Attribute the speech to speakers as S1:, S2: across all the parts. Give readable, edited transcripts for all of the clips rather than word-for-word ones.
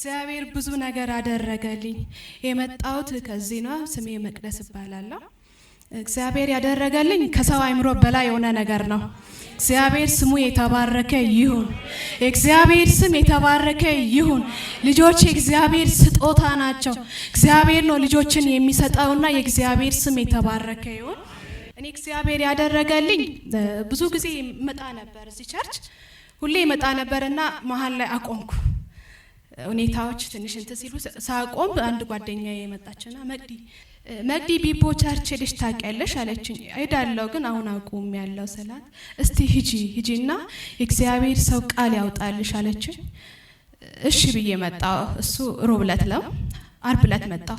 S1: እግዚአብሔር ብዙ ነገር አደረገልኝ። የመጣሁት ከዚህ ነው። ስሜ መቅደስ እባላለሁ። እግዚአብሔር ያደረገልኝ ከሰው አይምሮ በላይ የሆነ ነገር ነው። እግዚአብሔር ስሙ የተባረከ ይሁን። የእግዚአብሔር ስም የተባረከ ይሁን። ልጆች የእግዚአብሔር ስጦታ ናቸው። እግዚአብሔር ነው ልጆችን የሚሰጠውና የእግዚአብሔር ስም የተባረከ ይሁን። እኔ እግዚአብሔር ያደረገልኝ ብዙ ጊዜ መጣ ነበር እዚህ ቸርች ሁሌ መጣ ነበርና መሃል ላይ አቆምኩ። ሁኔታዎች ትንሽ እንትን ሲሉ ሳቆም አንድ ጓደኛዬ መጣችና መግዲ ቢቦ ቸርች ሄደሽ ታውቂያለሽ አለችኝ። አይዳለው ግን አሁን አቁም ያለው ሰላት እስቲ ሂጂና የእግዚአብሔር ሰው ቃል ያውጣልሽ አለችኝ። እሺ ብዬ መጣሁ። እሱ ሮብ ዕለት ነው። አርብ ዕለት መጣሁ።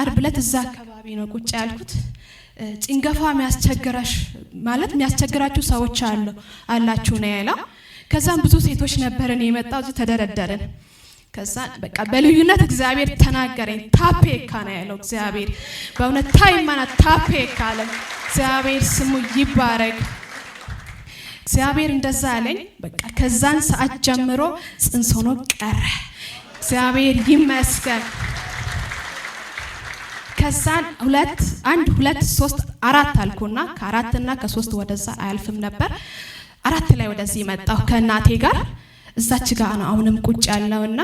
S1: አርብ ዕለት እዛ አካባቢ ነው ቁጭ ያልኩት። ጭንገፋ የሚያስቸግራሽ ማለት የሚያስቸግራችሁ ሰዎች አላችሁ ነው ያለው። ከዛም ብዙ ሴቶች ነበርን የመጣው እዚህ ተደረደርን። ከዛ በቃ በልዩነት እግዚአብሔር ተናገረኝ። ታፔካ ነው ያለው እግዚአብሔር በእውነት ታይማና ታፔካ አለ። እግዚአብሔር ስሙ ይባረክ። እግዚአብሔር እንደዛ አለኝ። በቃ ከዛን ሰዓት ጀምሮ ጽንስ ሆኖ ቀረ። እግዚአብሔር ይመስገን። ከዛን 1 2 3 4 አልኩና ከ4 እና ከ3 ወደዛ አያልፍም ነበር። 4 ላይ ወደዚህ መጣሁ ከእናቴ ጋር እዛች ጋር ነው አሁንም ቁጭ ያለውና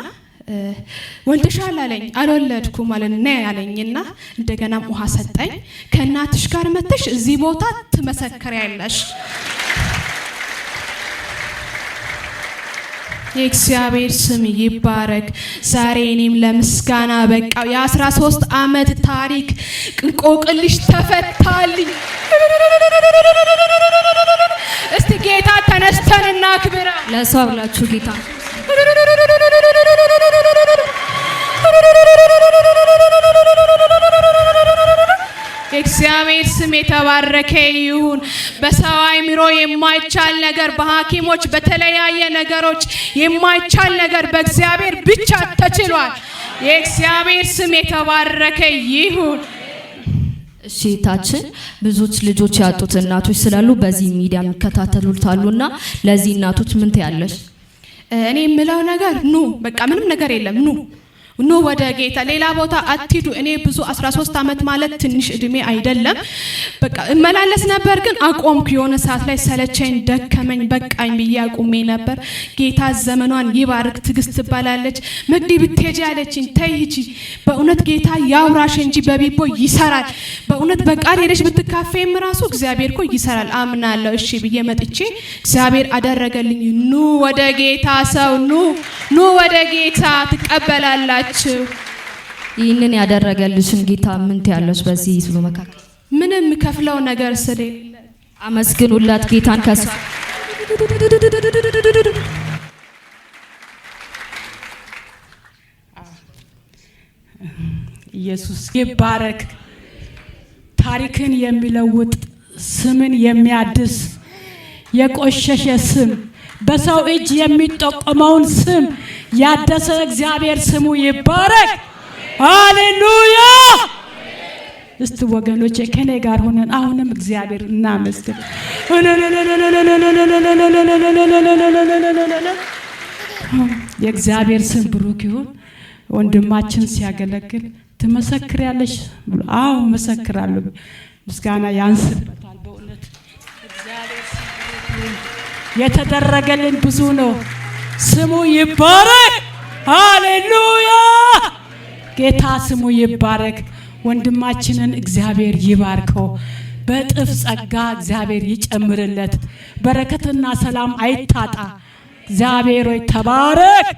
S1: ወልደሻል አለኝ። አልወለድኩም ማለት ነው ያለኝና እንደገና ውሃ ሰጠኝ። ከእናትሽ ጋር መተሽ እዚህ ቦታ ትመሰክሪያለሽ። የእግዚአብሔር ስም ይባረክ። ዛሬ እኔም ለምስጋና በቃው። የ13 ዓመት ታሪክ እንቆቅልሽ ተፈታልኝ። እስቲ ጌታ ተነስተን እናክብር።
S2: ለሰው ብላችሁ ጌታ
S1: የእግዚአብሔር ስም የተባረከ ይሁን። በሰው አይምሮ የማይቻል ነገር፣ በሐኪሞች በተለያየ ነገሮች የማይቻል ነገር በእግዚአብሔር ብቻ ተችሏል። የእግዚአብሔር ስም የተባረከ ይሁን።
S2: እሺ ታችን ብዙዎች ልጆች ያጡት እናቶች ስላሉ በዚህ ሚዲያ የሚከታተሉታሉና ለዚህ እናቶች ምን ትያለሽ?
S1: እኔ የምለው ነገር ኑ በቃ ምንም ነገር የለም። ኑ ወደ ጌታ። ሌላ ቦታ አትሂዱ። እኔ ብዙ 13 ዓመት ማለት ትንሽ እድሜ አይደለም። በቃ እመላለስ ነበር ግን አቆምኩ። የሆነ ሰዓት ላይ ሰለቸኝ፣ ደከመኝ፣ በቃኝ ብዬ አቁሜ ነበር። ጌታ ዘመኗን ይባርክ። ትግስት ትባላለች። መግዲ ብትሄጂ አለችኝ። ተይ ሂጂ። በእውነት ጌታ ያውራሽ እንጂ በቢቦ ይሰራል። በእውነት በቃል ሄደሽ ብትካፈይም ራሱ እግዚአብሔር እኮ ይሰራል አምናለሁ። እሺ ብዬ መጥቼ እግዚአብሔር አደረገልኝ። ኑ ወደ ጌታ ሰው ኑ ወደ ጌታ ትቀበላላችሁ።
S2: ይህንን ያደረገልሽን ጌታ ምን ትያለሽ? በዚህ ሁሉ መካከል
S1: ምንም ከፍለው ነገር ስለሌለ
S2: አመስግኑላት ጌታን። ከሱ
S3: ኢየሱስ ይባረክ። ታሪክን የሚለውጥ ስምን የሚያድስ የቆሸሸ ስም በሰው እጅ የሚጠቀመውን ስም ያደሰ እግዚአብሔር ስሙ ይባረክ። ሃሌሉያ። እስቲ ወገኖቼ ከኔ ጋር ሆነን አሁንም እግዚአብሔር እናመስግን። የእግዚአብሔር ስም ብሩክ ይሁን። ወንድማችን ሲያገለግል ትመሰክሪያለሽ? አዎ መሰክራለሁ። ምስጋና ያንስበታል በእውነት እግዚአብሔር ስም የተደረገልን ብዙ ነው። ስሙ ይባረክ። ሃሌሉያ። ጌታ ስሙ ይባረክ። ወንድማችንን እግዚአብሔር ይባርከው። በጥፍ ጸጋ እግዚአብሔር ይጨምርለት። በረከትና ሰላም አይታጣ። እግዚአብሔር ሆይ ተባረክ።